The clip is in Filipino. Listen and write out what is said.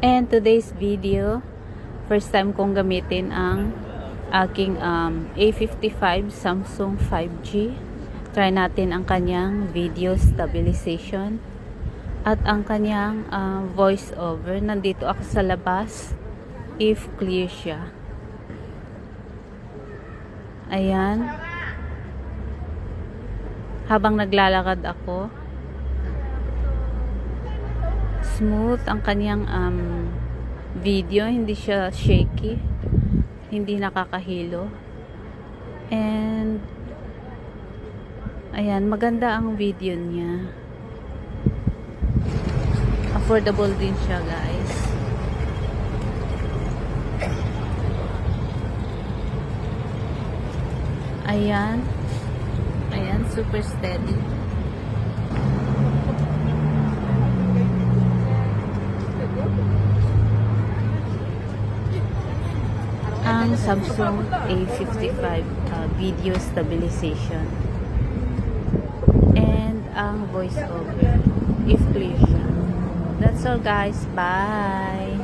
And today's video, first time kong gamitin ang aking A55 Samsung 5G. Try natin ang kanyang video stabilization at ang kanyang voice over. Nandito ako sa labas if clear siya. Ayan. Habang naglalakad ako, smooth ang kanyang video, hindi siya shaky, hindi nakakahilo, and ayan, maganda ang video niya, affordable din siya guys. Ayan, ayan, super steady. Ang Samsung A55 video stabilization and ang voice over if clear siya. That's all guys, bye.